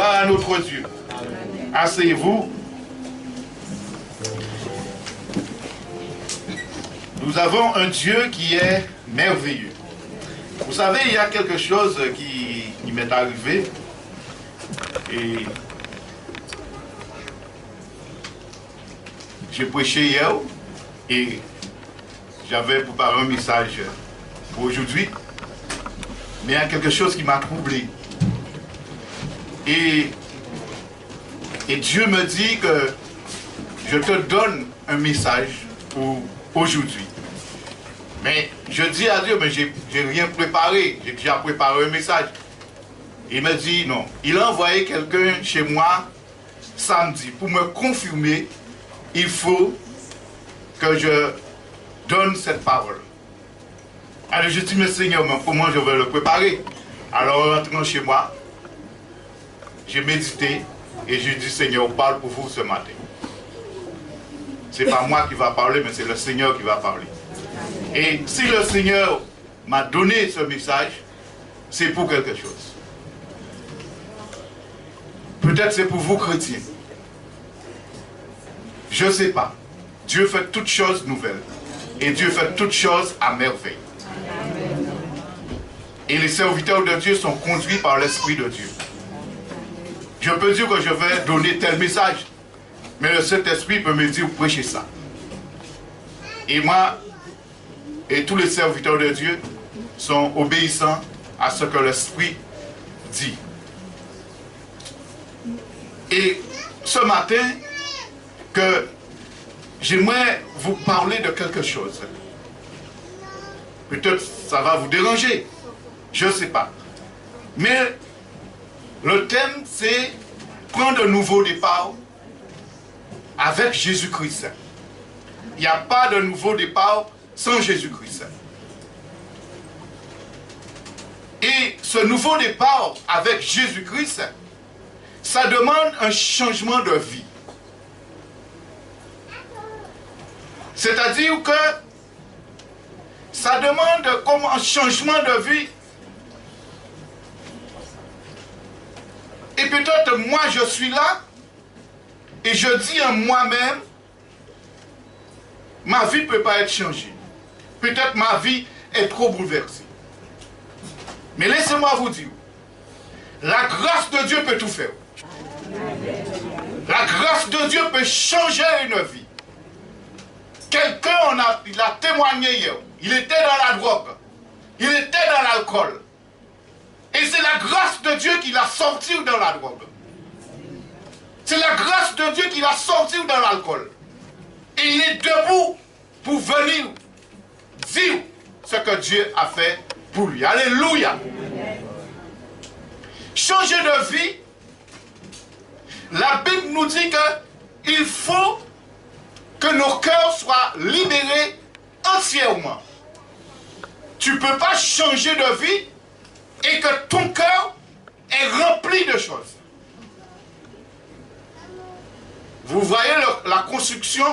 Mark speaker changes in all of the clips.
Speaker 1: Gloire à notre Dieu. Asseyez-vous. Nous avons un Dieu qui est merveilleux. Vous savez, il y a quelque chose qui m'est arrivé. Et j'ai prêché hier et j'avais préparé un message pour aujourd'hui. Mais il y a quelque chose qui m'a troublé. Et Dieu me dit que je te donne un message pour aujourd'hui. Mais je dis à Dieu, mais j'ai rien préparé. J'ai déjà préparé un message. Il me dit non. Il a envoyé quelqu'un chez moi samedi pour me confirmer. Il faut que je donne cette parole. Alors je dis, mais Seigneur, mais comment je vais le préparer? Alors en rentrant chez moi, j'ai médité et j'ai dit, Seigneur, parle pour vous ce matin. Ce n'est pas moi qui va parler, mais c'est le Seigneur qui va parler. Et si le Seigneur m'a donné ce message, c'est pour quelque chose. Peut-être c'est pour vous chrétiens. Je ne sais pas. Dieu fait toutes choses nouvelles. Et Dieu fait toutes choses à merveille. Et les serviteurs de Dieu sont conduits par l'Esprit de Dieu. Je peux dire que je vais donner tel message. Mais le Saint-Esprit peut me dire, prêchez ça. Et moi, et tous les serviteurs de Dieu sont obéissants à ce que l'Esprit dit. Et ce matin, que j'aimerais vous parler de quelque chose. Peut-être ça va vous déranger. Je ne sais pas. Mais le thème, c'est prendre un nouveau départ avec Jésus-Christ. Il n'y a pas de nouveau départ sans Jésus-Christ. Et ce nouveau départ avec Jésus-Christ, ça demande un changement de vie. C'est-à-dire que ça demande comme un changement de vie. Et peut-être moi je suis là et je dis en moi-même, ma vie ne peut pas être changée. Peut-être ma vie est trop bouleversée. Mais laissez-moi vous dire, la grâce de Dieu peut tout faire. La grâce de Dieu peut changer une vie. Quelqu'un, il a témoigné hier, il était dans la drogue, il était dans l'alcool. Et c'est la grâce de Dieu qui l'a sorti dans la drogue. C'est la grâce de Dieu qui l'a sorti dans l'alcool. Et il est debout pour venir dire ce que Dieu a fait pour lui. Alléluia. Changer de vie, la Bible nous dit qu'il faut que nos cœurs soient libérés entièrement. Tu ne peux pas changer de vie et que ton cœur est rempli de choses. Vous voyez la construction,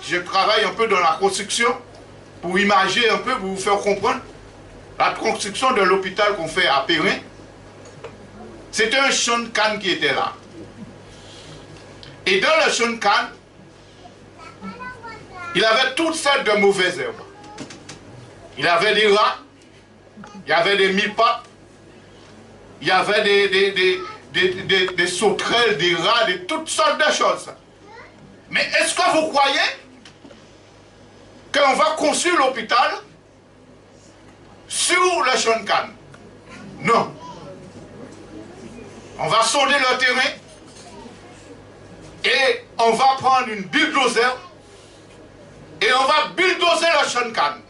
Speaker 1: je travaille un peu dans la construction pour imaginer un peu, pour vous faire comprendre. La construction de l'hôpital qu'on fait à Perrin, c'était un champ de canne qui était là. Et dans le champ de canne, il avait toutes sortes de mauvaises herbes. Il avait des rats, il y avait des mille-pattes, il y avait des sauterelles, des rats, de toutes sortes de choses. Mais est-ce que vous croyez qu'on va construire l'hôpital sur le champ de canne? Non. On va sonder le terrain et on va prendre une bulldozer et on va bulldozer le champ de canne.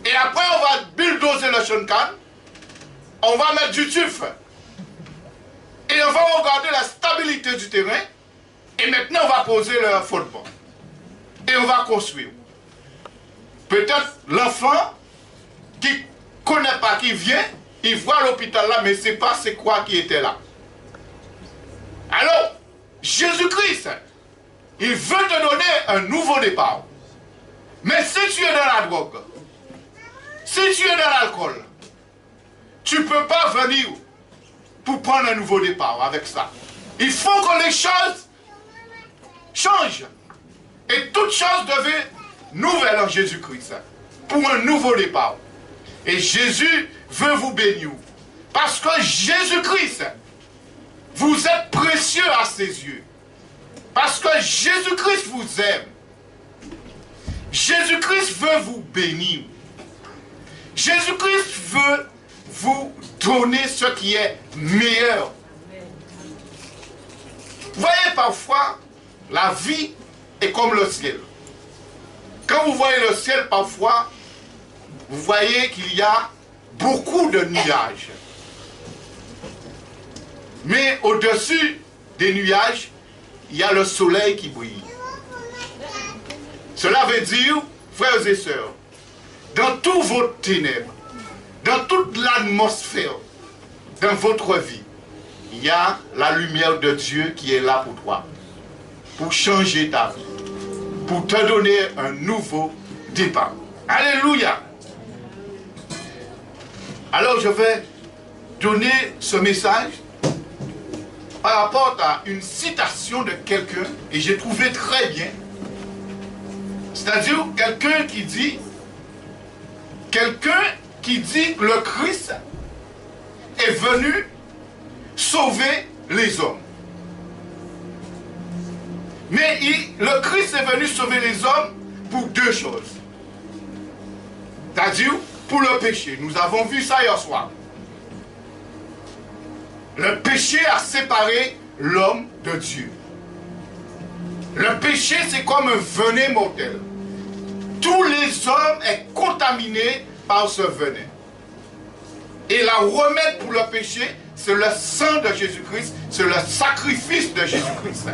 Speaker 1: Et après on va bulldozer le champ de canne, on va mettre du tuf et on va regarder la stabilité du terrain et maintenant on va poser le fondement et on va construire. Peut-être l'enfant qui ne connaît pas, qui vient, il voit l'hôpital là, mais il ne sait pas c'est quoi qui était là. Alors, Jésus-Christ, il veut te donner un nouveau départ. Mais si tu es dans la drogue, si tu es dans l'alcool, tu ne peux pas venir pour prendre un nouveau départ avec ça. Il faut que les choses changent. Et toutes choses deviennent nouvelles en Jésus-Christ. Pour un nouveau départ. Et Jésus veut vous bénir. Parce que Jésus-Christ, vous êtes précieux à ses yeux. Parce que Jésus-Christ vous aime. Jésus-Christ veut vous bénir. Jésus-Christ veut vous donner ce qui est meilleur. Vous voyez, parfois, la vie est comme le ciel. Quand vous voyez le ciel, parfois, vous voyez qu'il y a beaucoup de nuages. Mais au-dessus des nuages, il y a le soleil qui brille. Cela veut dire, frères et sœurs, dans tout votre ténèbres, dans toute l'atmosphère, dans votre vie, il y a la lumière de Dieu qui est là pour toi, pour changer ta vie, pour te donner un nouveau départ. Alléluia! Alors je vais donner ce message par rapport à une citation de quelqu'un, et j'ai trouvé très bien. C'est-à-dire quelqu'un qui dit que le Christ est venu sauver les hommes. Mais le Christ est venu sauver les hommes pour deux choses. C'est-à-dire pour le péché. Nous avons vu ça hier soir. Le péché a séparé l'homme de Dieu. Le péché, c'est comme un venin mortel. Tous les hommes sont contaminés par ce venin. Et la remède pour le péché, c'est le sang de Jésus-Christ, c'est le sacrifice de Jésus-Christ.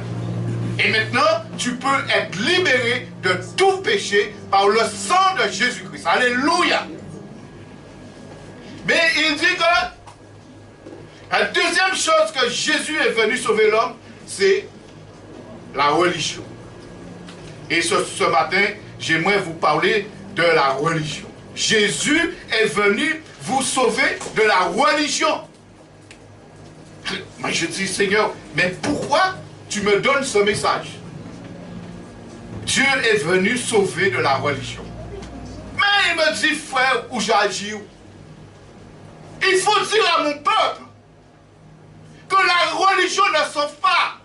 Speaker 1: Et maintenant, tu peux être libéré de tout péché par le sang de Jésus-Christ. Alléluia! Mais il dit que la deuxième chose que Jésus est venu sauver l'homme, c'est la religion. Et ce matin, j'aimerais vous parler de la religion. Jésus est venu vous sauver de la religion. Moi je dis, Seigneur, mais pourquoi tu me donnes ce message? Dieu est venu sauver de la religion. Mais il me dit, frère, où j'agis, il faut dire à mon peuple que la religion ne sauve pas.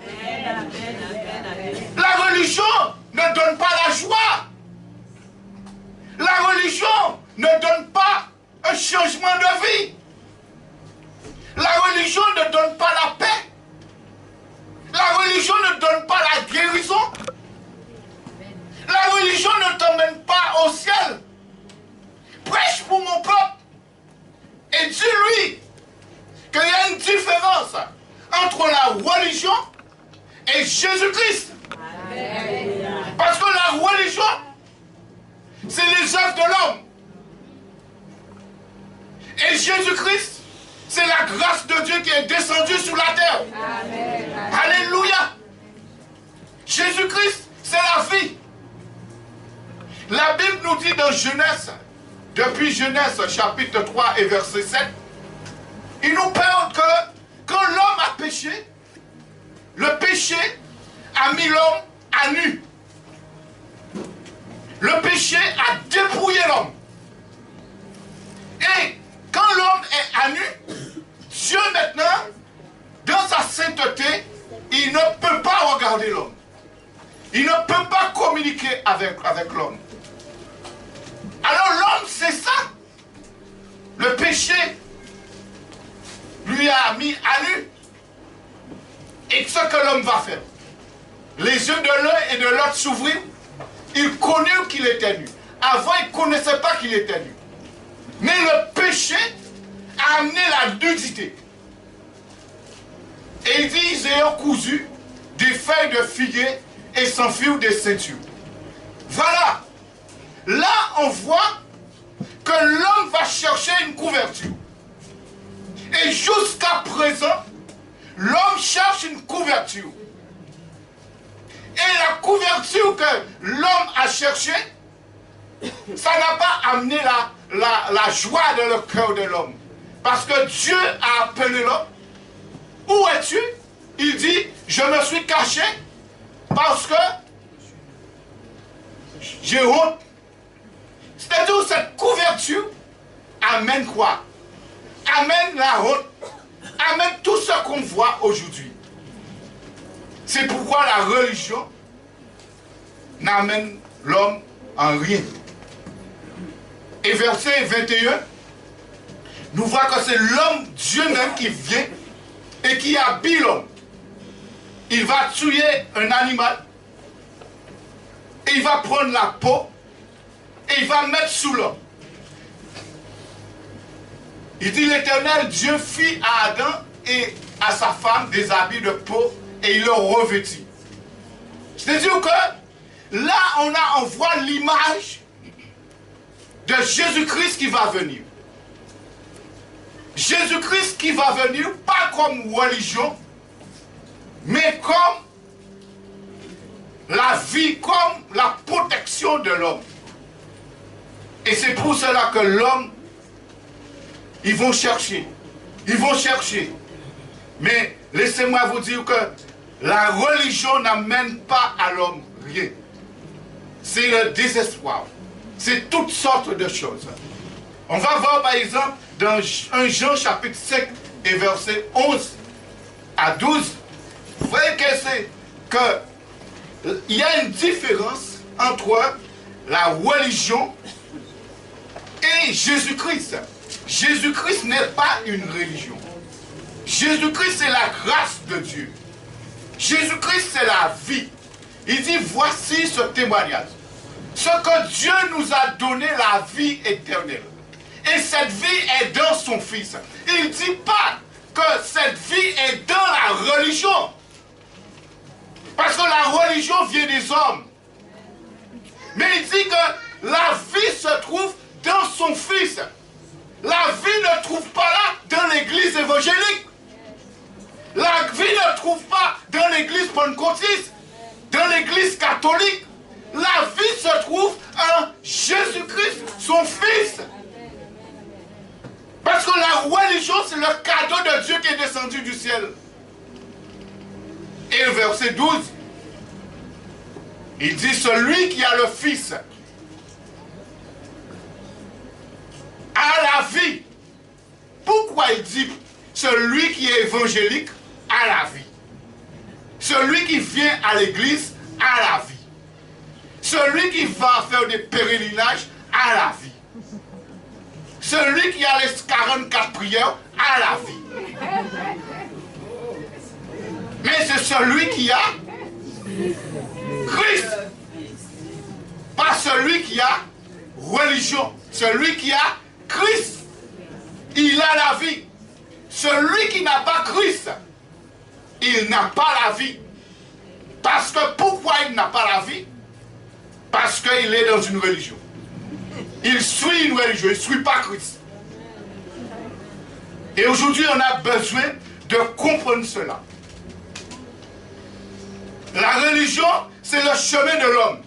Speaker 1: Amen. La religion ne donne pas la joie. La religion ne donne pas un changement de vie. La religion ne donne pas la paix. La religion ne donne pas la guérison. La religion ne t'emmène pas au ciel. Prêche pour mon peuple et dis-lui qu'il y a une différence entre la religion et Jésus-Christ. Parce que la religion, c'est les œuvres de l'homme. Et Jésus-Christ, c'est la grâce de Dieu qui est descendue sur la terre. Amen. Alléluia. Jésus-Christ, c'est la vie. La Bible nous dit dans Genèse, depuis Genèse chapitre 3 et verset 7, il nous parle que quand l'homme a péché, le péché a mis l'homme à nu. Le péché a dépouillé l'homme. Et quand l'homme est à nu, Dieu maintenant, dans sa sainteté, il ne peut pas regarder l'homme. Il ne peut pas communiquer avec l'homme. Alors l'homme, c'est ça. Le péché lui a mis à nu. Et ce que l'homme va faire, les yeux de l'un et de l'autre s'ouvrirent. Il connut qu'il était nu. Avant, il ne connaissait pas qu'il était nu. Mais le péché a amené la nudité. Et il dit, ils ayant cousu des feuilles de figuier et s'enfuirent des ceintures. Voilà. Là, on voit que l'homme va chercher une couverture. Et jusqu'à présent, l'homme cherche une couverture. Et la couverture que l'homme a cherchée, ça n'a pas amené la joie dans le cœur de l'homme. Parce que Dieu a appelé l'homme. Où es-tu? Il dit, je me suis caché parce que j'ai honte. C'est-à-dire cette couverture amène quoi? Amène la honte. Amène tout ce qu'on voit aujourd'hui. C'est pourquoi la religion n'amène l'homme en rien. Et verset 21, nous voyons que c'est l'homme, Dieu même, qui vient et qui habille l'homme. Il va tuer un animal et il va prendre la peau et il va mettre sous l'homme. Il dit l'Éternel Dieu fit à Adam et à sa femme des habits de peau et il le revêtit. C'est-à-dire que là on voit l'image de Jésus-Christ qui va venir. Jésus-Christ qui va venir pas comme religion, mais comme la vie, comme la protection de l'homme. Et c'est pour cela que l'homme, ils vont chercher. Mais laissez-moi vous dire que la religion n'amène pas à l'homme rien. C'est le désespoir. C'est toutes sortes de choses. On va voir par exemple dans 1 Jean chapitre 5 et verset 11 à 12. Vous voyez qu'il y a une différence entre la religion et Jésus-Christ. Jésus-Christ n'est pas une religion. Jésus-Christ, c'est la grâce de Dieu. Jésus-Christ, c'est la vie. Il dit, voici ce témoignage. Ce que Dieu nous a donné, la vie éternelle. Et cette vie est dans son Fils. Il ne dit pas que cette vie est dans la religion. Parce que la religion vient des hommes. Mais il dit que la vie se trouve dans son Fils. La vie ne trouve pas là dans l'église évangélique. La vie ne trouve pas dans l'église pentecôtiste, dans l'église catholique. La vie se trouve en Jésus-Christ, son Fils. Parce que la religion, c'est le cadeau de Dieu qui est descendu du ciel. Et le verset 12, il dit, celui qui a le Fils a la vie. Pourquoi il dit celui qui est évangélique a la vie? Celui qui vient à l'église a la vie. Celui qui va faire des pèlerinages a la vie. Celui qui a les 44 prières a la vie. Mais c'est celui qui a Christ. Pas celui qui a religion. Celui qui a Christ. Il a la vie. Celui qui n'a pas Christ, il n'a pas la vie. Parce que pourquoi il n'a pas la vie? Parce qu'il est dans une religion. Il suit une religion, il ne suit pas Christ. Et aujourd'hui, on a besoin de comprendre cela. La religion, c'est le chemin de l'homme.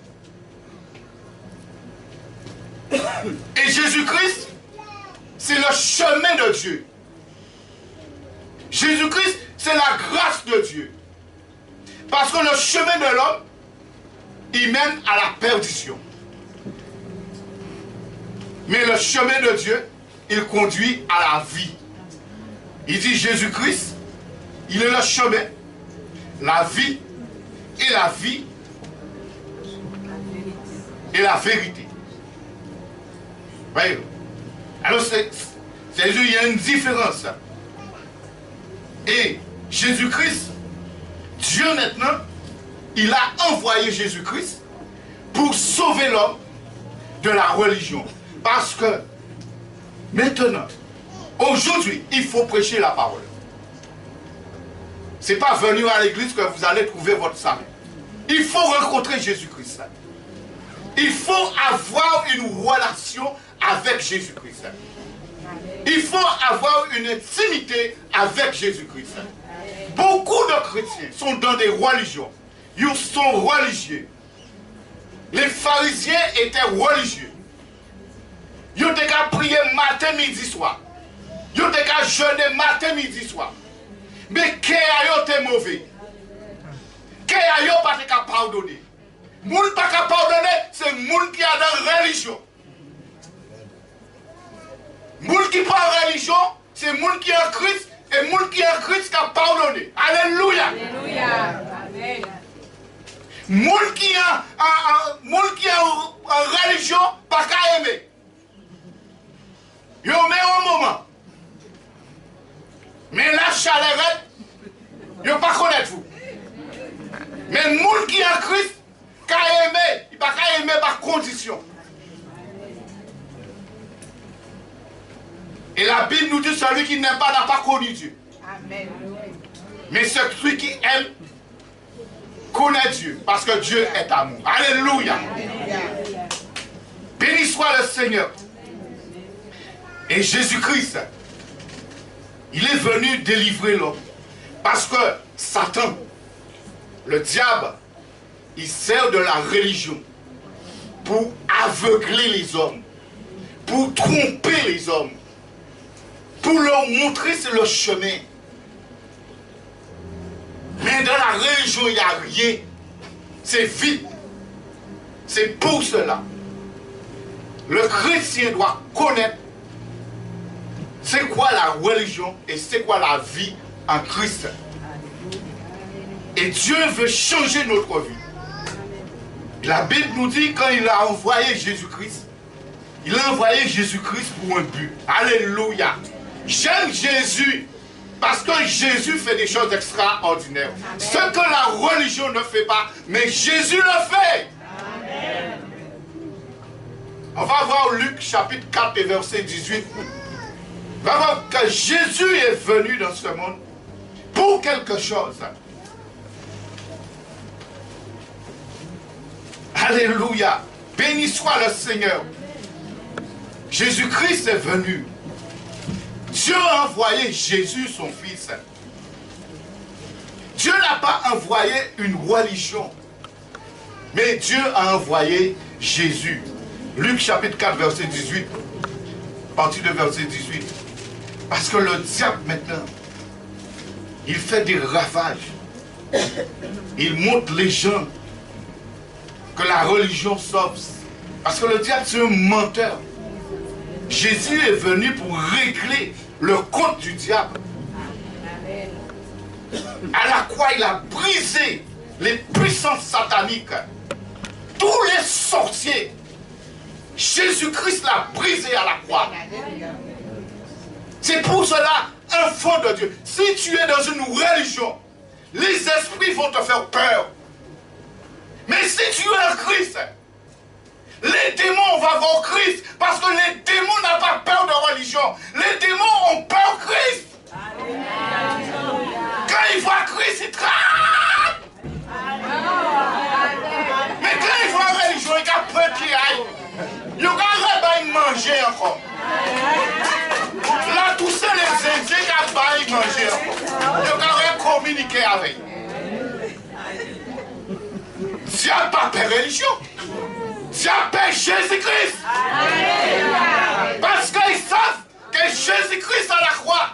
Speaker 1: Et Jésus-Christ, c'est le chemin de Dieu. Jésus-Christ, c'est la grâce de Dieu. Parce que le chemin de l'homme, il mène à la perdition. Mais le chemin de Dieu, il conduit à la vie. Il dit Jésus-Christ, il est le chemin, la vie et la vie et la vérité. Voyez. Alors, il y a une différence. Et Jésus-Christ, Dieu maintenant, il a envoyé Jésus-Christ pour sauver l'homme de la religion. Parce que maintenant, aujourd'hui, il faut prêcher la parole. Ce n'est pas venir à l'église que vous allez trouver votre salut. Il faut rencontrer Jésus-Christ. Il faut avoir une relation avec Jésus-Christ. Il faut avoir une intimité avec Jésus-Christ. Beaucoup de chrétiens sont dans des religions. Ils sont religieux. Les pharisiens étaient religieux. Ils ont qu'à prier matin, midi, soir. Yo te ka jeûner matin, midi, soir. Mais que yo te mauvais. Que yo pas te ka pardonner. Moun pas ka pardonner, c'est moun qui a dans religion. Moun qui pas en religion, c'est moun qui est en Christ. Et moun qui est en Christ qui a pardonné. Alléluia. Alléluia. Amen. Moun qui est en religion, pas qu'à aimer. Yo met un moment. Mais la chaleur, yo pas connaître vous. Mais moun qui est en Christ, qu'à aimer, il pas qu'à aimer par condition. Et la Bible nous dit celui qui n'aime pas n'a pas connu Dieu. Amen. Mais celui qui aime connaît Dieu. Parce que Dieu est amour. Alléluia. Béni soit le Seigneur. Et Jésus-Christ, il est venu délivrer l'homme. Parce que Satan, le diable, il sert de la religion pour aveugler les hommes, pour tromper les hommes, pour leur montrer le chemin. Mais dans la religion, il n'y a rien. C'est vide. C'est pour cela. Le chrétien doit connaître c'est quoi la religion et c'est quoi la vie en Christ. Et Dieu veut changer notre vie. La Bible nous dit quand il a envoyé Jésus-Christ, il a envoyé Jésus-Christ pour un but. Alléluia. J'aime Jésus parce que Jésus fait des choses extraordinaires. Amen. Ce que la religion ne fait pas, mais Jésus le fait. Amen. On va voir Luc chapitre 4 et verset 18. On va voir que Jésus est venu dans ce monde pour quelque chose. Alléluia. Béni soit le Seigneur. Jésus-Christ est venu. Dieu a envoyé Jésus, son fils. Dieu n'a pas envoyé une religion, mais Dieu a envoyé Jésus. Luc chapitre 4, verset 18. À partir de verset 18. Parce que le diable maintenant, il fait des ravages. Il montre les gens que la religion sauve. Parce que le diable, c'est un menteur. Jésus est venu pour régler le compte du diable. À la croix, il a brisé les puissances sataniques. Tous les sorciers. Jésus-Christ l'a brisé à la croix. C'est pour cela, enfant de Dieu, si tu es dans une religion, les esprits vont te faire peur. Mais si tu es en Christ, les démons vont voir Christ, parce que les démons n'ont pas peur de religion. Les démons ont peur de Christ. Quand ils voient Christ, ils trappent. Mais quand ils voient la religion, ils ont peur qu'ils aillent. Ils ont manger encore. Là, tous ces Indiens qui ont manger encore. Ils ont communiquer avec. Dieu n'a pas peur de religion. Dieu appelle Jésus-Christ. Parce qu'ils savent que Jésus-Christ à la croix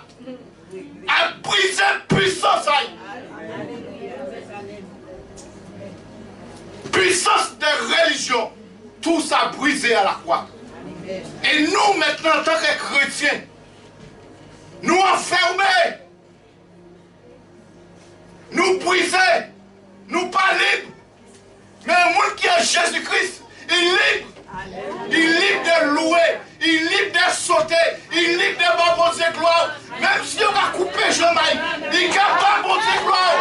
Speaker 1: a brisé puissance. Puissance de religion. Tout ça brisé à la croix. Et nous maintenant en tant que chrétiens, nous enfermés, nous brisés, nous pas libres. Mais un monde qui est Jésus-Christ, il est libre. Il est libre de louer, il est libre de sauter, il est libre de voir bon Dieu gloire. Même si on va couper Jean-Maï, il est capable de bon Dieu gloire.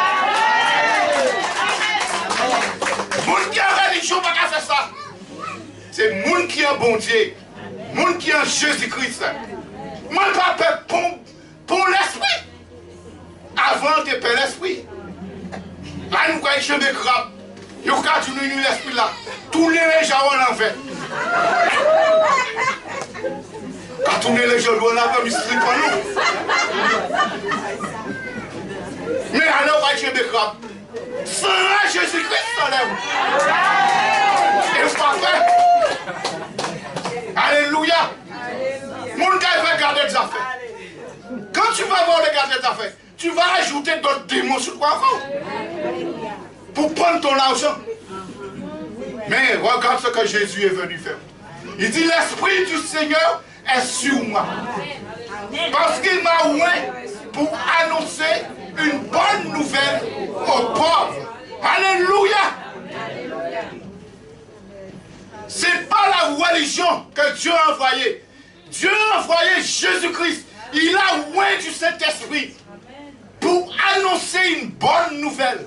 Speaker 1: Monde qui est religion, pas qu'à faire ça. C'est monde qui est bon Dieu, monde qui est Jésus-Christ. Moi, pas peur pour l'esprit. Avant de perdre l'esprit. Là, nous croyons que je me crabe. Yo quand tu nous l'esprit là, tous les gens en enfer. Quand tous les gens on a pas mis slip pour nous. Mais alors je me crabe. Sans Jésus-Christ s'enlève. Et c'est pas fait. Alléluia. Mon gars va garder des affaires. quand tu vas voir le gardien des affaires, tu vas ajouter d'autres démons sur toi encore. Pour prendre ton argent. Mais regarde ce que Jésus est venu faire. Il dit, l'Esprit du Seigneur est sur moi. Parce qu'il m'a oint pour annoncer une bonne nouvelle aux pauvres. Alléluia. Ce n'est pas la religion que Dieu a envoyée. Dieu a envoyé Jésus-Christ. Il a oint du Saint-Esprit pour annoncer une bonne nouvelle.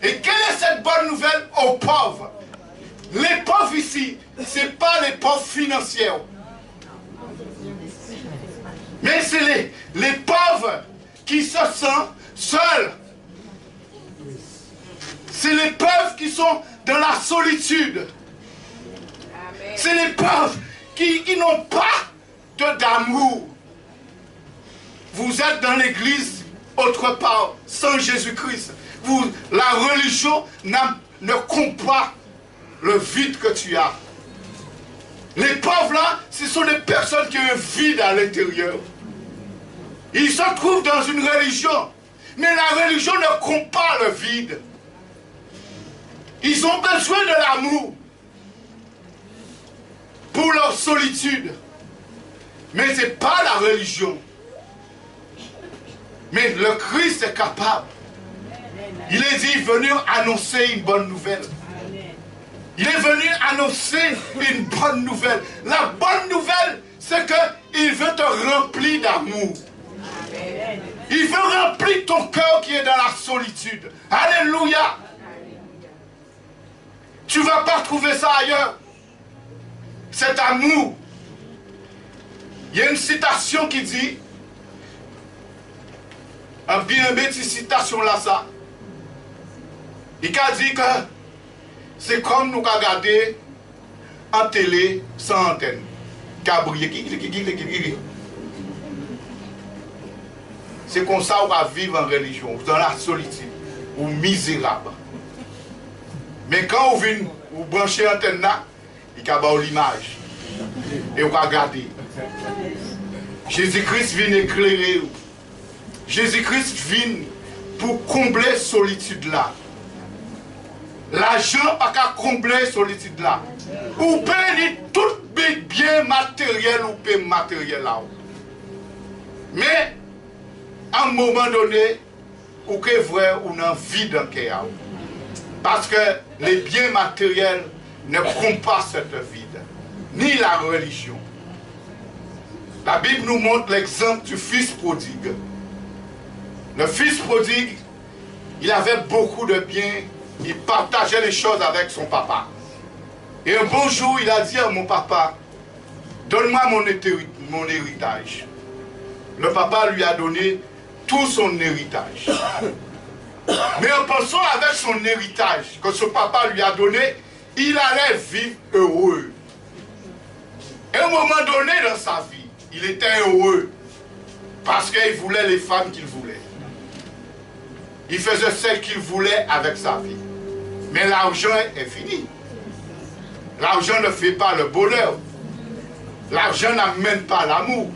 Speaker 1: Et quelle est cette bonne nouvelle aux pauvres? Les pauvres ici, ce n'est pas les pauvres financiers. Mais c'est les pauvres qui se sentent seuls. C'est les pauvres qui sont dans la solitude. C'est les pauvres qui n'ont pas d'amour. Vous êtes dans l'église autre part, sans Jésus-Christ. La religion ne compte pas le vide que tu as. Les pauvres là, ce sont des personnes qui ont un vide à l'intérieur. Ils se trouvent dans une religion, mais la religion ne compte pas le vide. Ils ont besoin de l'amour pour leur solitude. Mais ce n'est pas la religion. Mais le Christ est capable. Il est dit venir annoncer une bonne nouvelle. Il est venu annoncer une bonne nouvelle. La bonne nouvelle, c'est qu'il veut te remplir d'amour. Il veut remplir ton cœur qui est dans la solitude. Alléluia. Tu ne vas pas trouver ça ailleurs. Cet amour. Il y a une citation qui dit, un bien petite citation là, ça. Il a dit que c'est comme nous regarder en télé sans antenne. C'est comme ça qu'on va vivre en religion, dans la solitude, ou misérable. Mais quand vous branchez l'antenne là, il y a l'image. Et vous regardez. Jésus-Christ vient éclairer. Jésus-Christ vient pour combler cette solitude là. L'argent n'a pas qu'à combler cette solitude là. Vous payez tout bien matériel ou bien matériel là. Mais, à un moment donné, vous que vrai, on a vide dans le cœur. Parce que les biens matériels ne comptent pas cette vide. Ni la religion. La Bible nous montre l'exemple du fils prodigue. Le fils prodigue, il avait beaucoup de biens, il partageait les choses avec son papa. Et un bon jour, il a dit à mon papa, donne-moi mon héritage. Le papa lui a donné tout son héritage. Mais en pensant avec son héritage que son papa lui a donné, il allait vivre heureux. Et à un moment donné dans sa vie, il était heureux parce qu'il voulait les femmes qu'il voulait. Il faisait ce qu'il voulait avec sa vie. Mais l'argent est fini. L'argent ne fait pas le bonheur. L'argent n'amène pas l'amour.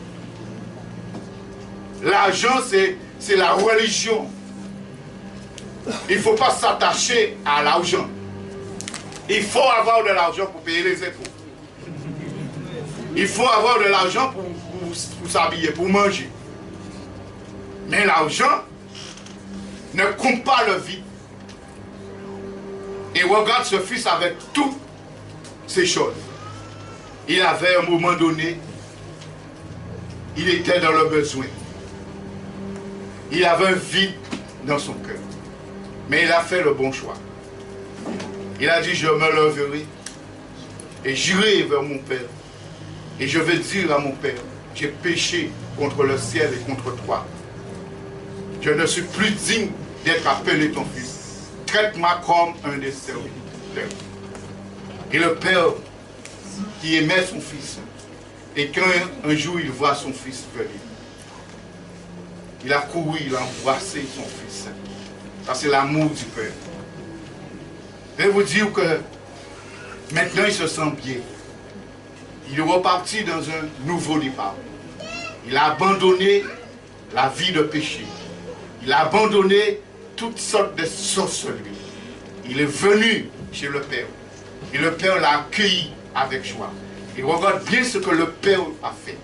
Speaker 1: L'argent, c'est la religion. Il ne faut pas s'attacher à l'argent. Il faut avoir de l'argent pour payer les impôts. Il faut avoir de l'argent pour s'habiller, pour manger. Mais l'argent ne compte pas le vide. Et regarde ce fils avec toutes ces choses. Il avait à un moment donné, il était dans le besoin. Il avait un vide dans son cœur. Mais il a fait le bon choix. Il a dit, je me leverai et j'irai vers mon Père. Et je vais dire à mon Père, j'ai péché contre le ciel et contre toi. Je ne suis plus digne d'être appelé ton fils. Traite-moi comme un des serviteurs. Et le Père qui aimait son fils, et quand un jour il voit son fils venir, il a couru, il a embrassé son fils. Ça c'est l'amour du Père. Je vais vous dire que maintenant il se sent bien. Il est reparti dans un nouveau départ. Il a abandonné la vie de péché. Il a abandonné toutes sortes de sorcelleries. Il est venu chez le Père. Et le Père l'a accueilli avec joie. Et regarde bien ce que le Père a fait.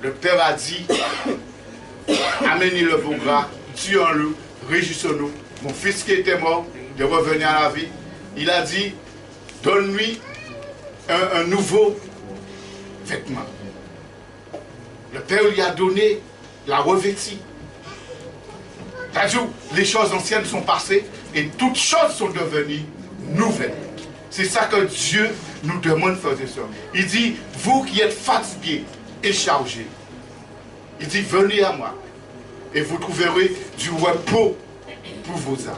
Speaker 1: Le Père a dit, amenez le beau gras, tuons-le, réjouissons-nous. Mon fils qui était mort, de revenir à la vie. Il a dit, donne-lui un nouveau vêtement. Le Père lui a donné, l'a revêti. C'est-à-dire, les choses anciennes sont passées et toutes choses sont devenues nouvelles. C'est ça que Dieu nous demande, frères et sœurs. Il dit, vous qui êtes fatigués et chargés, il dit, venez à moi et vous trouverez du repos pour vos âmes.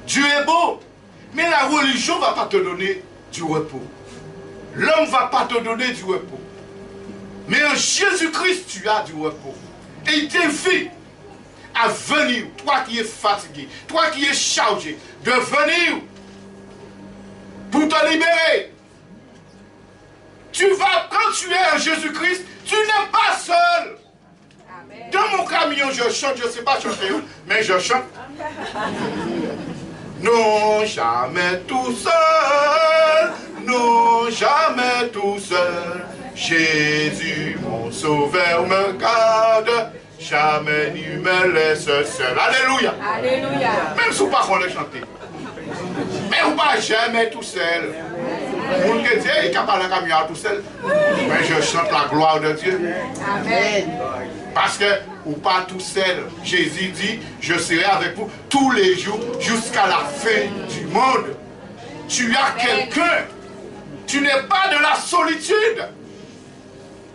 Speaker 1: Dieu est beau, mais la religion ne va pas te donner du repos. L'homme ne va pas te donner du repos. Mais en Jésus-Christ, tu as du repos. Et il t'invite à venir, toi qui es fatigué, toi qui es chargé, de venir pour te libérer. Tu vas, quand tu es en Jésus-Christ, tu n'es pas seul. Amen. Dans mon camion, je chante, je ne sais pas chanter, mais je chante. Non, jamais tout seul, non, jamais tout seul. Jésus, mon sauveur, me garde, jamais il me laisse seul. Alléluia. Alléluia. Même si vous ne pouvez pas chanter. Mais vous ne pas jamais tout seul. Vous ne dites pas parler comme tout seul. Mais je chante la gloire de Dieu. Amen. Parce que ou pas tout seul. Jésus dit, je serai avec vous tous les jours jusqu'à la fin du monde. Tu as quelqu'un. Tu n'es pas de la solitude.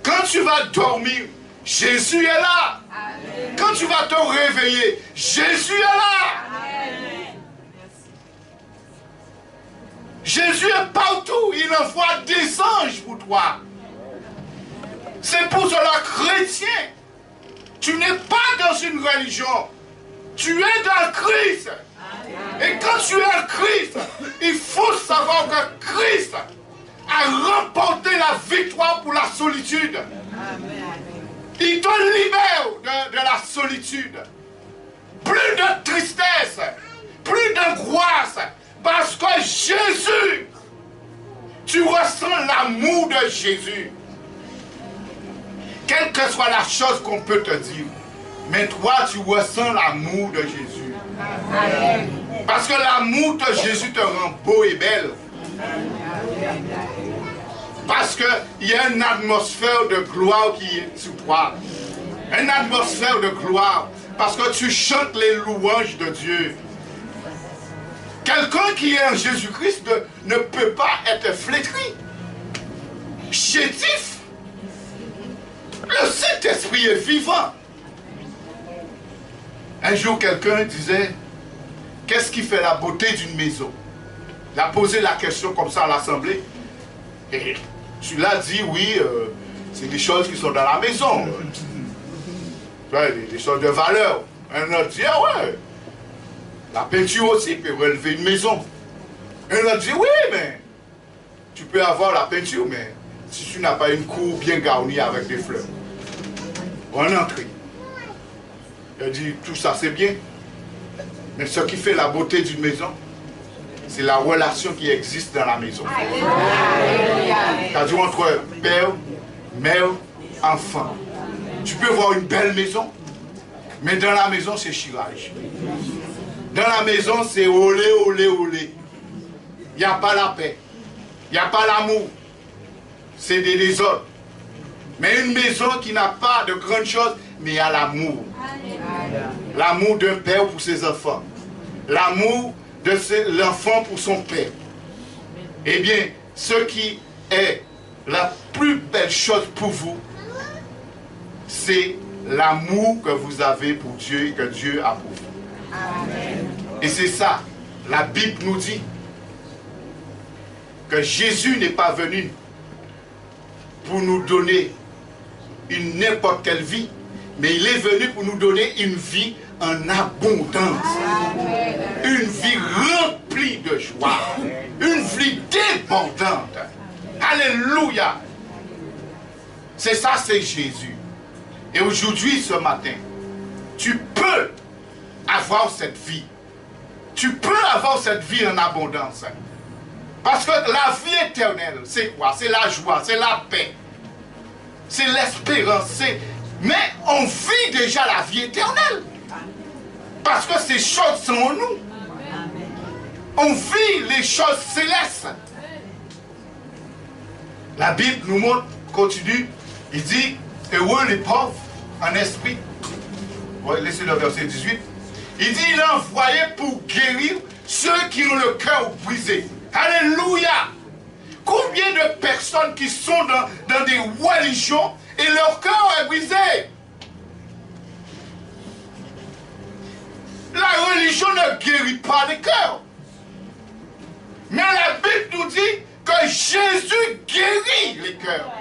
Speaker 1: Quand tu vas dormir, Jésus est là. Amen. Quand tu vas te réveiller, Jésus est là. Amen. Jésus est partout. Il envoie des anges pour toi. C'est pour cela, chrétien, tu n'es pas dans une religion. Tu es dans Christ. Amen. Et quand tu es en Christ, il faut savoir que Christ a remporté la victoire pour la solitude. Amen. Il te libère de la solitude. Plus de tristesse, plus d'angoisse. Parce que Jésus, tu ressens l'amour de Jésus. Quelle que soit la chose qu'on peut te dire, mais toi, tu ressens l'amour de Jésus. Amen. Parce que l'amour de Jésus te rend beau et belle. Parce qu'il y a une atmosphère de gloire qui est sur toi. Une atmosphère de gloire. Parce que tu chantes les louanges de Dieu. Quelqu'un qui est en Jésus-Christ ne peut pas être flétri, chétif. Le Saint-Esprit est vivant. Un jour, quelqu'un disait, qu'est-ce qui fait la beauté d'une maison? Il a posé la question comme ça à l'Assemblée. Et celui-là dit, oui, c'est des choses qui sont dans la maison. Des choses de valeur. Un autre dit, ah ouais, la peinture aussi peut relever une maison. Un autre dit, oui, mais tu peux avoir la peinture, mais si tu n'as pas une cour bien garnie avec des fleurs. Ou un entrée. Il dit, tout ça c'est bien. Mais ce qui fait la beauté d'une maison, c'est la relation qui existe dans la maison. C'est-à-dire entre père, mère, enfant. Tu peux voir une belle maison, mais dans la maison, c'est chirage. Dans la maison, c'est olé, olé, olé. Il n'y a pas la paix. Il n'y a pas l'amour. C'est des désordres. Mais une maison qui n'a pas de grandes choses, mais il y a l'amour. L'amour d'un père pour ses enfants. L'amour de l'enfant pour son père. Eh bien, ce qui est la plus belle chose pour vous, c'est l'amour que vous avez pour Dieu et que Dieu a pour vous. Amen. Et c'est ça, la Bible nous dit que Jésus n'est pas venu pour nous donner une n'importe quelle vie, mais il est venu pour nous donner une vie en abondance. Amen. Une vie remplie de joie. Une vie débordante. Alléluia. C'est ça, c'est Jésus. Et aujourd'hui, ce matin, tu peux avoir cette vie. Tu peux avoir cette vie en abondance. Parce que la vie éternelle, c'est quoi? C'est la joie, c'est la paix. C'est l'espérance. Mais on vit déjà la vie éternelle. Parce que ces choses sont en nous. On vit les choses célestes. La Bible nous montre, continue, il dit, heureux les pauvres en esprit. Ouais, laissez le verset 18. Il dit, il a envoyé pour guérir ceux qui ont le cœur brisé. Alléluia! Combien de personnes qui sont dans des religions et leur cœur est brisé? La religion ne guérit pas les cœurs. Mais la Bible nous dit que Jésus guérit les cœurs.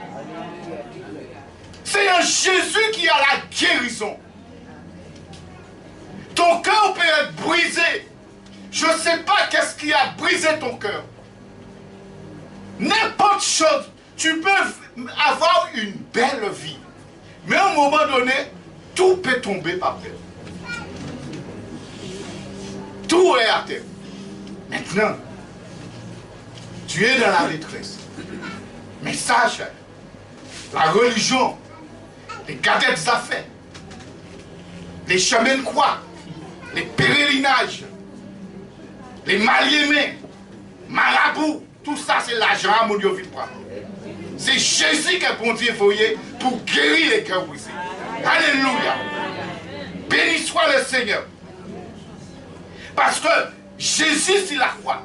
Speaker 1: C'est un Jésus qui a la guérison. Ton cœur peut être brisé. Je ne sais pas qu'est-ce qui a brisé ton cœur. N'importe chose. Tu peux avoir une belle vie. Mais à un moment donné, tout peut tomber par terre. Tout est à terre. Maintenant, tu es dans la détresse. Mais sache, la religion, les cadettes affaires, les chemins de croix, les pèlerinages, les mal-aimés, marabouts, tout ça c'est l'argent à mon Dieu. C'est Jésus qui a bon Dieu envoyé pour guérir les cœurs brisés. Alléluia. Béni soit le Seigneur. Parce que Jésus sur la croix,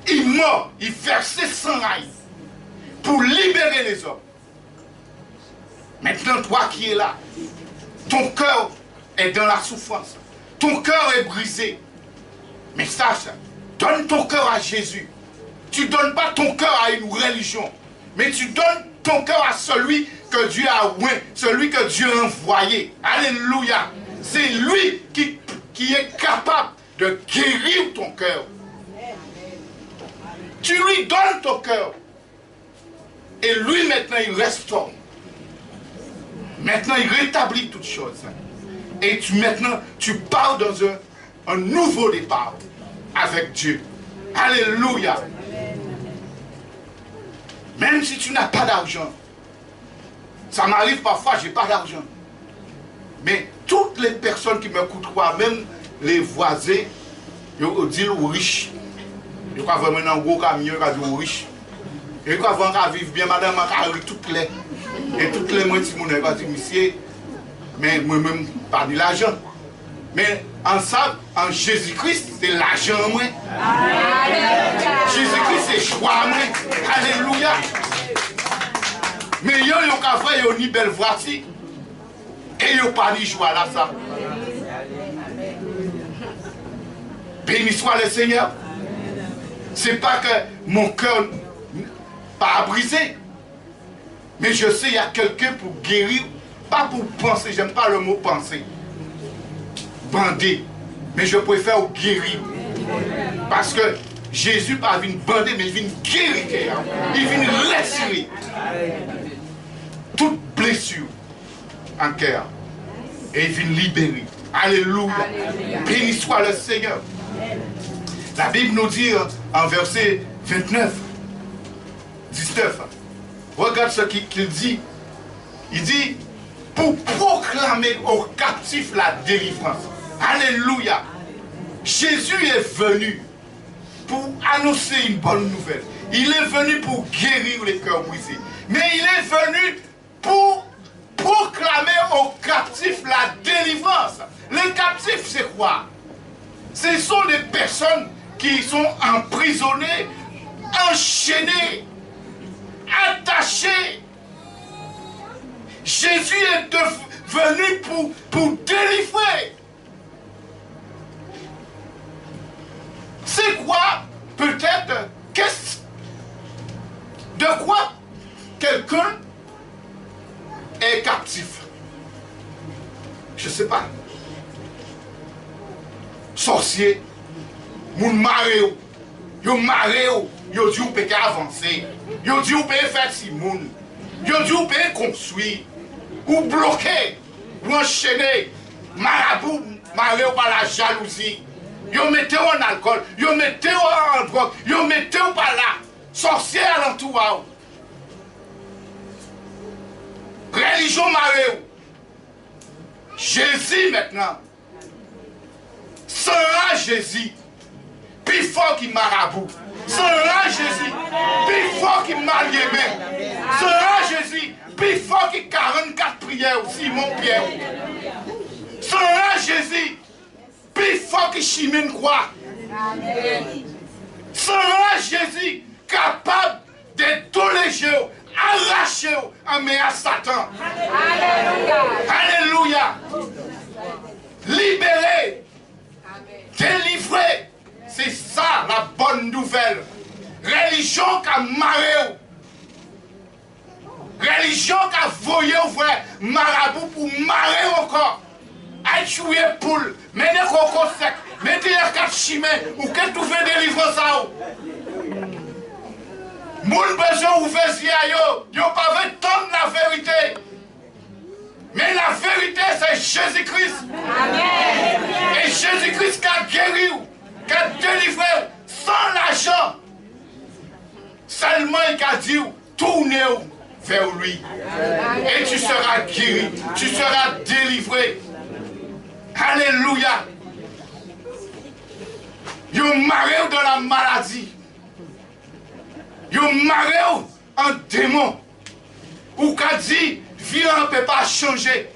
Speaker 1: il mort, il versait son rail pour libérer les hommes. Maintenant, toi qui es là, ton cœur est dans la souffrance. Ton cœur est brisé. Mais sache, donne ton cœur à Jésus. Tu ne donnes pas ton cœur à une religion, mais tu donnes ton cœur à celui que Dieu a oint, celui que Dieu a envoyé. Alléluia. C'est lui qui est capable de guérir ton cœur. Tu lui donnes ton cœur. Et lui maintenant il restaure. Maintenant il rétablit toutes choses. Et maintenant tu pars dans un nouveau départ avec Dieu. Alléluia. Même si tu n'as pas d'argent. Ça m'arrive parfois, je n'ai pas d'argent. Mais toutes les personnes qui me côtoient, même les voisins, ils disent riches. Ils croient vraiment un gros camion, ils disent riches. Et ils croient vraiment vivre bien, madame, je toutes les. Et toutes les moitiés, ils disent, monsieur, mais moi-même, pas de l'argent. Mais ensemble, en Jésus-Christ, c'est l'argent en moi. Jésus-Christ, c'est joie en moi. Alléluia. Mais il y a une belle voiture. Et il n'y a pas de joie là, ça. Béni soit le Seigneur. C'est pas que mon cœur pas brisé. Mais je sais, il y a quelqu'un pour guérir. Pas pour penser, j'aime pas le mot penser. Bander. Mais je préfère guérir. Parce que Jésus pas venu bander, mais il vient guérir. Il vient retirer toute blessure en cœur. Et il vient libérer. Alléluia. Béni soit le Seigneur. La Bible nous dit en verset 29, 19, regarde ce qu'il dit. Il dit, pour proclamer aux captifs la délivrance. Alléluia. Jésus est venu pour annoncer une bonne nouvelle. Il est venu pour guérir les cœurs brisés. Mais il est venu pour proclamer aux captifs la délivrance. Les captifs, c'est quoi? Ce sont des personnes qui sont emprisonnées, enchaînées, attachées. Jésus est venu pour délivrer. C'est quoi peut-être de quoi quelqu'un est captif? Je ne sais pas. Sorcier, moun maré, yo maré, yo dit ou peut avancer, yo dit ou peut faire si moun, yo dit ou peut construire, ou bloqué, ou enchaîné, marabout, maré par la jalousie. Yo mettez en alcool, yo mettez en drogue, yo mettez par là, sorcier à l'entour. Religion marée. Jésus maintenant sera Jésus, plus fort qu'il marabout. Sera Jésus, plus fort qu'il mal-aimé. Sera Jésus, plus fort qu'il 44 prières, Simon Pierre. Sera Jésus, plus fort qu'il chimine quoi. Sera Jésus, capable de tous les jours arracher en main à Satan. Alléluia. Libérer, délivrer. C'est ça la bonne nouvelle. Religion qui a marré. Religion qui a voyé au vrai marabout pour marrer encore. A tué poule, mettez coco sec, mettez les 4 chimères, ou que tu fais délivrer ça. Moun besoin ouvert si yo pas veut tendre la vérité. Mais la vérité c'est Jésus-Christ. Amen. Et Jésus-Christ qui a guéri, qui a délivré sans l'argent. Seulement il a dit tournez vers lui. Et tu seras guéri, tu seras délivré. Alléluia. Yo maré dans la maladie. Yo maré en démon. Ou qu'a dit, vie ne peut pas changer.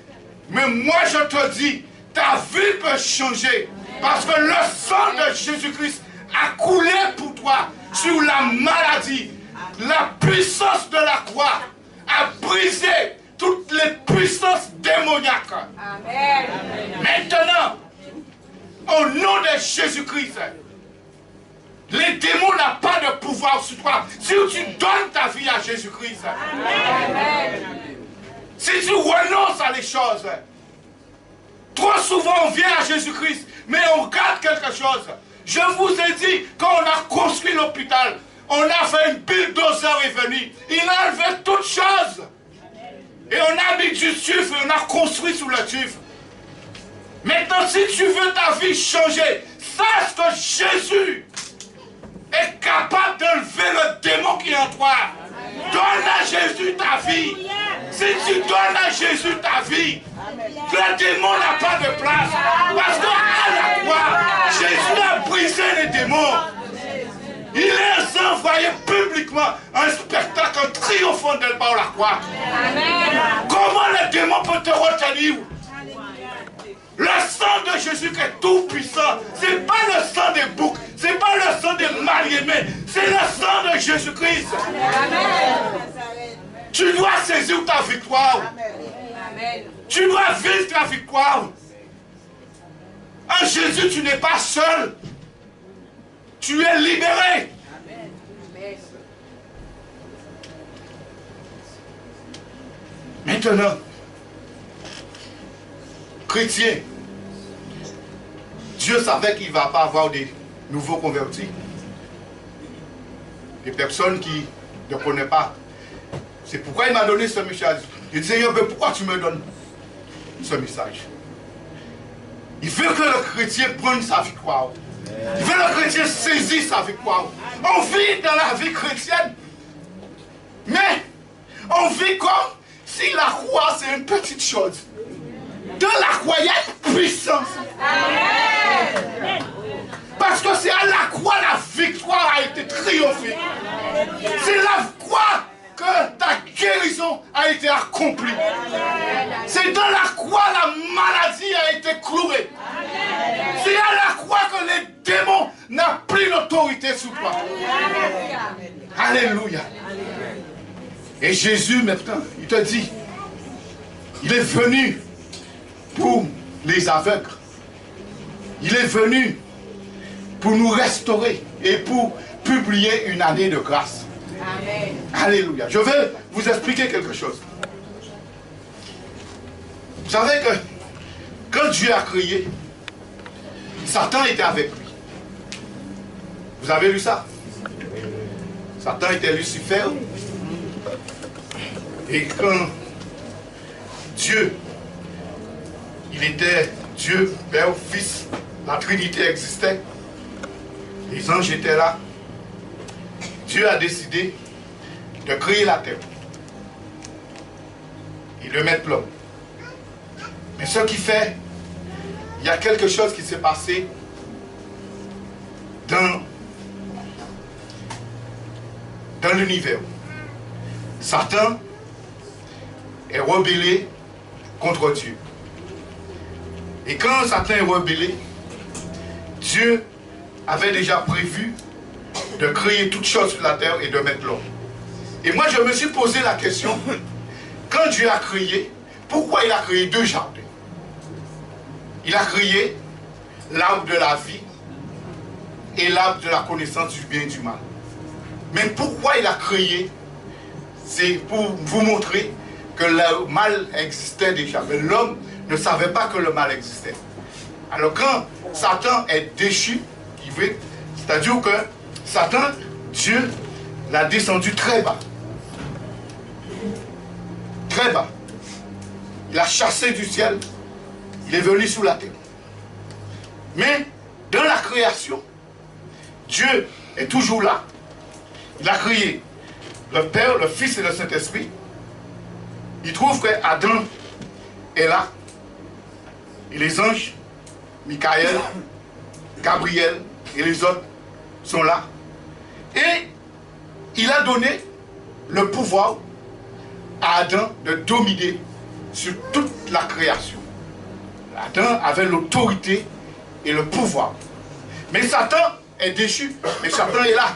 Speaker 1: Mais moi je te dis, ta vie peut changer. Parce que le sang de Jésus-Christ a coulé pour toi sur la maladie. La puissance de la croix a brisé toutes les puissances démoniaques. Amen. Maintenant, au nom de Jésus-Christ, les démons n'ont pas de pouvoir sur toi. Si tu donnes ta vie à Jésus-Christ, si tu renonces à les choses, trop souvent on vient à Jésus-Christ, mais on garde quelque chose. Je vous ai dit, quand on a construit l'hôpital, on a fait une bulldozer est venu. Il a enlevé toutes choses. Et on a mis du tuf et on a construit sous le tuf. Maintenant, si tu veux ta vie changer, sache que Jésus est capable d'enlever le démon qui est en toi. Donne à Jésus ta vie. Si tu donnes à Jésus ta vie, le démon n'a pas de place. Parce qu'à la croix, Jésus a brisé les démons. Il est envoyé publiquement un spectacle triomphant d'elle par la croix. Amen. Comment le démon peut te retenir? Le sang de Jésus qui est tout puissant, ce n'est pas le sang des boucs, ce n'est pas le sang des mal-aimés, c'est le sang de Jésus-Christ. Tu dois saisir ta victoire. Amen. Tu dois vivre ta victoire. En Jésus, tu n'es pas seul. Tu es libéré. Amen. Maintenant, chrétien, Dieu savait qu'il ne va pas avoir des nouveaux convertis. Des personnes qui ne connaissent pas. C'est pourquoi il m'a donné ce message. Il dit, Seigneur, pourquoi tu me donnes ce message? Il veut que le chrétien prenne sa victoire. Il veut le chrétien saisir sa victoire. On vit dans la vie chrétienne, mais on vit comme si la croix c'est une petite chose. Dans la croix, il y a une puissance. Amen. Parce que c'est à la croix la victoire a été triomphée. C'est la croix que ta guérison a été accomplie. C'est dans la croix la maladie a été clouée. C'est à la croix que les démons n'ont plus l'autorité sur toi. Alléluia. Et Jésus maintenant, il te dit, il est venu pour les aveugles. Il est venu pour nous restaurer et pour publier une année de grâce. Amen. Alléluia. Je vais vous expliquer quelque chose. Vous savez que quand Dieu a créé, Satan était avec lui. Vous avez lu ça? Satan était Lucifer. Et quand Dieu, il était Dieu, Père, Fils, la Trinité existait, les anges étaient là. Dieu a décidé de créer la terre et de mettre l'homme. Mais ce qui fait, il y a quelque chose qui s'est passé dans l'univers. Satan est rebellé contre Dieu. Et quand Satan est rebellé, Dieu avait déjà prévu de créer toutes choses sur la terre et de mettre l'homme. Et moi, je me suis posé la question, quand Dieu a créé, pourquoi il a créé deux jardins? Il a créé l'arbre de la vie et l'arbre de la connaissance du bien et du mal. Mais pourquoi il a créé? C'est pour vous montrer que le mal existait déjà. Mais l'homme ne savait pas que le mal existait. Alors quand Satan est déchu, c'est-à-dire que Satan, Dieu l'a descendu très bas. Très bas. Il a chassé du ciel. Il est venu sous la terre. Mais dans la création, Dieu est toujours là. Il a créé le Père, le Fils et le Saint-Esprit. Il trouve que Adam est là. Et les anges, Michael, Gabriel et les autres sont là. Et il a donné le pouvoir à Adam de dominer sur toute la création. Adam avait l'autorité et le pouvoir. Mais Satan est déchu. Mais Satan est là.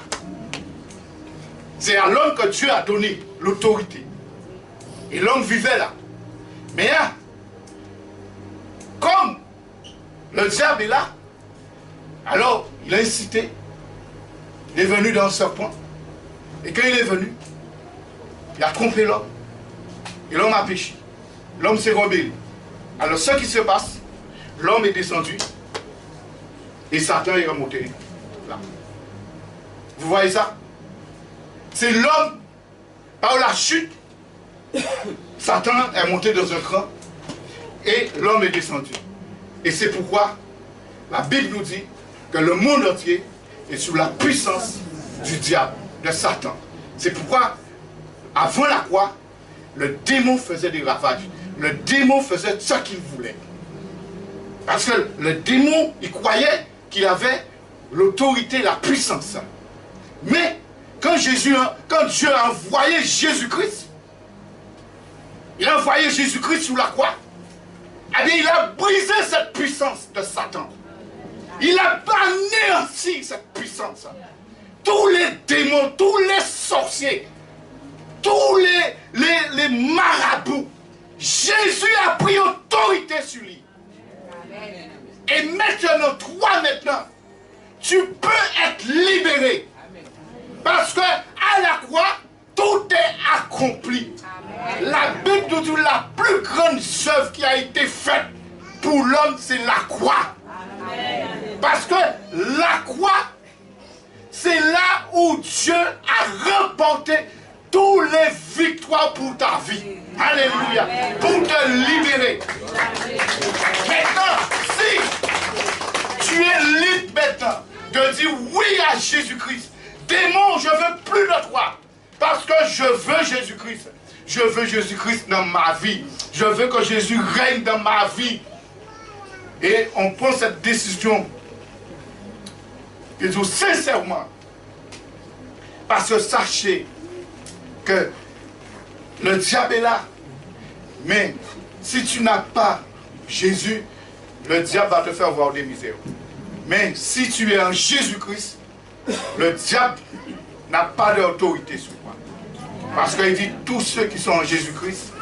Speaker 1: C'est à l'homme que Dieu a donné l'autorité. Et l'homme vivait là. Mais là, comme le diable est là, alors il a incité. Il est venu dans le serpent. Et quand il est venu, il a trompé l'homme. Et l'homme a péché. L'homme s'est rebellé. Alors ce qui se passe, l'homme est descendu et Satan est remonté là. Vous voyez ça? C'est l'homme, par la chute, Satan est monté dans un cran et l'homme est descendu. Et c'est pourquoi la Bible nous dit que le monde entier est sous la puissance du diable, de Satan. C'est pourquoi, avant la croix, le démon faisait des ravages. Le démon faisait ce qu'il voulait. Parce que le démon, il croyait qu'il avait l'autorité, la puissance. Mais quand Dieu a envoyé Jésus-Christ, il a envoyé Jésus-Christ sous la croix, eh bien, il a brisé cette puissance de Satan. Il a anéanti cette puissance. Tous les démons, tous les sorciers, tous les marabouts, Jésus a pris autorité sur lui. Et maintenant, toi maintenant, tu peux être libéré. Parce que à la croix, tout est accompli. La Bible nous dit la plus grande œuvre qui a été faite pour l'homme, c'est la croix. Parce que la croix, c'est là où Dieu a remporté toutes les victoires pour ta vie. Alléluia. Pour te libérer. Maintenant, si tu es libre maintenant de dire oui à Jésus-Christ, démon, je veux plus de toi. Parce que je veux Jésus-Christ. Je veux Jésus-Christ dans ma vie. Je veux que Jésus règne dans ma vie. Et on prend cette décision. Et tout sincèrement. Parce que sachez que le diable est là. Mais si tu n'as pas Jésus, le diable va te faire voir des misères. Mais si tu es en Jésus-Christ, le diable n'a pas d'autorité sur toi. Parce qu'il dit, tous ceux qui sont en Jésus-Christ,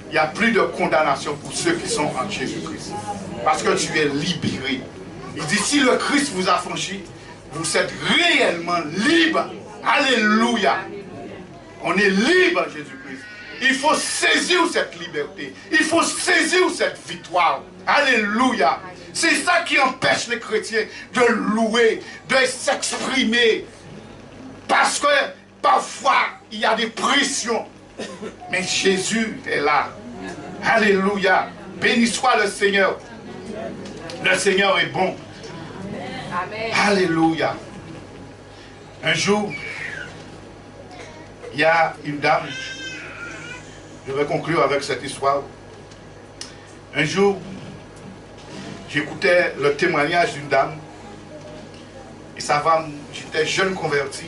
Speaker 1: il n'y a plus de condamnation pour ceux qui sont en Jésus-Christ. Parce que tu es libéré. Il dit, si le Christ vous a franchi, vous êtes réellement libre. Alléluia. On est libre en Jésus-Christ. Il faut saisir cette liberté. Il faut saisir cette victoire. Alléluia. C'est ça qui empêche les chrétiens de louer, de s'exprimer. Parce que parfois, il y a des pressions. Mais Jésus est là. Alléluia. Béni soit le Seigneur. Le Seigneur est bon.
Speaker 2: Amen.
Speaker 1: Alléluia. Un jour, il y a une dame, je vais conclure avec cette histoire. Un jour, j'écoutais le témoignage d'une dame, et sa femme, j'étais jeune converti,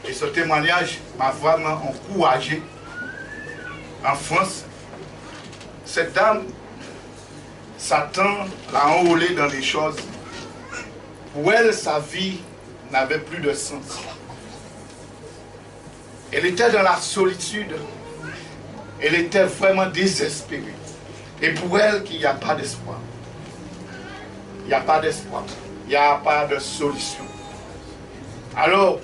Speaker 1: et ce témoignage m'a vraiment encouragé. En France, cette dame, Satan l'a enrôlée dans des choses. Pour elle, sa vie n'avait plus de sens. Elle était dans la solitude. Elle était vraiment désespérée. Et pour elle, il n'y a pas d'espoir. Il n'y a pas d'espoir. Il n'y a pas de solution. Alors,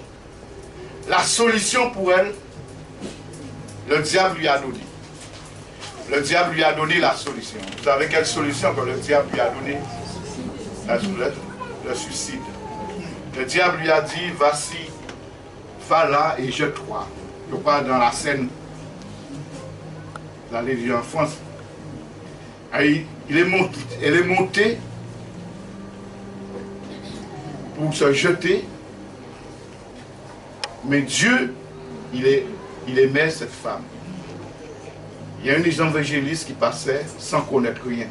Speaker 1: la solution pour elle, le diable lui a donné. Le diable lui a donné la solution. Vous savez quelle solution que le diable lui a donné? Le suicide. Le diable lui a dit, voici, va là et jette-toi. Je crois dans la scène, dans les en France. Elle est montée pour se jeter. Mais Dieu, il aimait cette femme. Il y a un évangéliste qui passait sans connaître rien.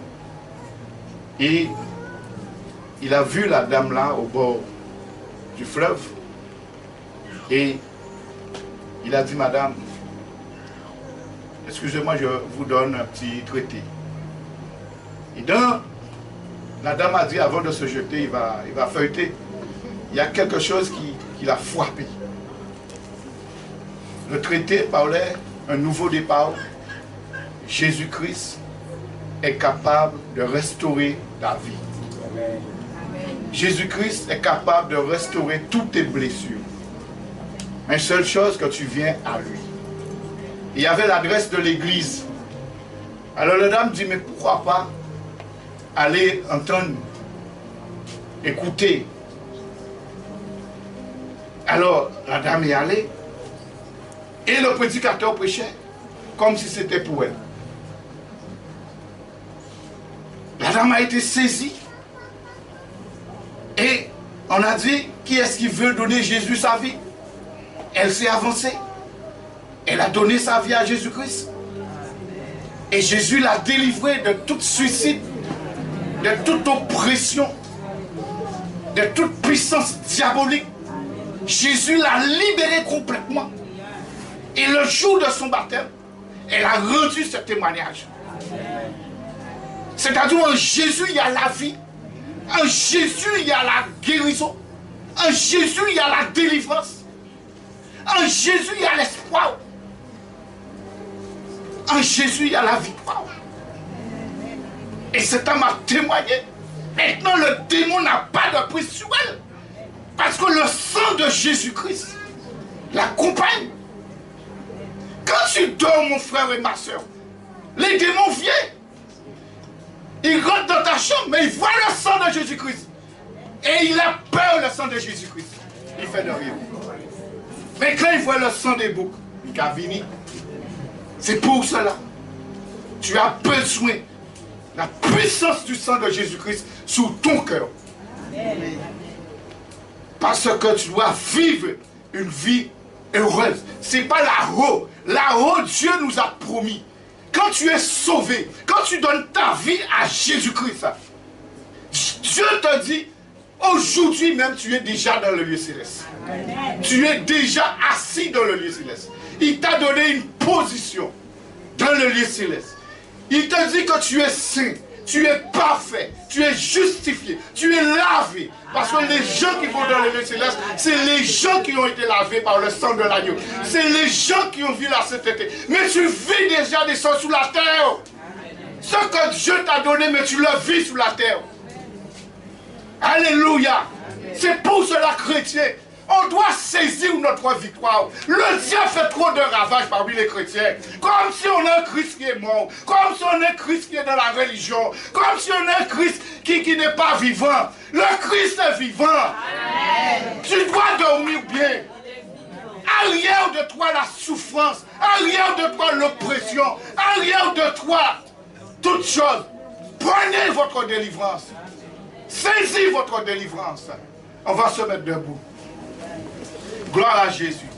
Speaker 1: Et il a vu la dame là au bord du fleuve. Et il a dit, madame, excusez-moi, je vous donne un petit traité. Et donc, la dame a dit, avant de se jeter, il va feuilleter. Il y a quelque chose qui l'a frappé. Le traité parlait un nouveau départ. Jésus-Christ est capable de restaurer ta vie. Jésus-Christ est capable de restaurer toutes tes blessures. Une seule chose, que tu viens à lui. Il y avait l'adresse de l'église. Alors la dame dit, mais pourquoi pas aller entendre, écouter. Alors la dame est allée. Et le prédicateur prêchait comme si c'était pour elle. La dame a été saisie. Et on a dit, qui est-ce qui veut donner Jésus sa vie? Elle s'est avancée. Elle a donné sa vie à Jésus-Christ. Et Jésus l'a délivrée de tout suicide, de toute oppression, de toute puissance diabolique. Jésus l'a libérée complètement. Et le jour de son baptême, elle a rendu ce témoignage. C'est-à-dire en Jésus, il y a la vie. En Jésus, il y a la guérison. En Jésus, il y a la délivrance. En Jésus, il y a l'espoir. En Jésus, il y a la victoire. Et cet homme a témoigné. Maintenant, le démon n'a pas de prise sur elle. Parce que le sang de Jésus-Christ l'accompagne. Quand tu dors, mon frère et ma soeur, les démons viennent. Ils rentrent dans ta chambre, mais ils voient le sang de Jésus-Christ. Et il a peur, le sang de Jésus-Christ. Il fait de rien. Mais quand il voit le sang des boucs, il a fini. C'est pour cela. Tu as besoin de la puissance du sang de Jésus-Christ sur ton cœur. Parce que tu dois vivre une vie heureuse. Ce n'est pas là-haut. Là-haut, Dieu nous a promis. Quand tu es sauvé, quand tu donnes ta vie à Jésus-Christ, Dieu te dit, aujourd'hui même, tu es déjà dans le lieu céleste. Tu es déjà assis dans le lieu céleste. Il t'a donné une position dans le lieu céleste. Il te dit que tu es saint, tu es parfait, tu es justifié, tu es lavé. Parce que les gens qui vont dans le lieu céleste, c'est les gens qui ont été lavés par le sang de l'agneau. C'est les gens qui ont vu la sainteté. Mais tu vis déjà des sangs sous la terre. Ce que Dieu t'a donné, mais tu le vis sous la terre. Alléluia. C'est pour cela, chrétien, on doit saisir notre victoire. Le diable fait trop de ravages parmi les chrétiens. Comme si on a un Christ qui est mort. Comme si on a un Christ qui est dans la religion. Comme si on a un Christ qui n'est pas vivant. Le Christ est vivant. Amen. Tu dois dormir bien. Arrière de toi la souffrance, arrière de toi l'oppression, arrière de toi toutes choses. Prenez votre délivrance. Saisis votre délivrance. On va se mettre debout. Gloire à Jésus.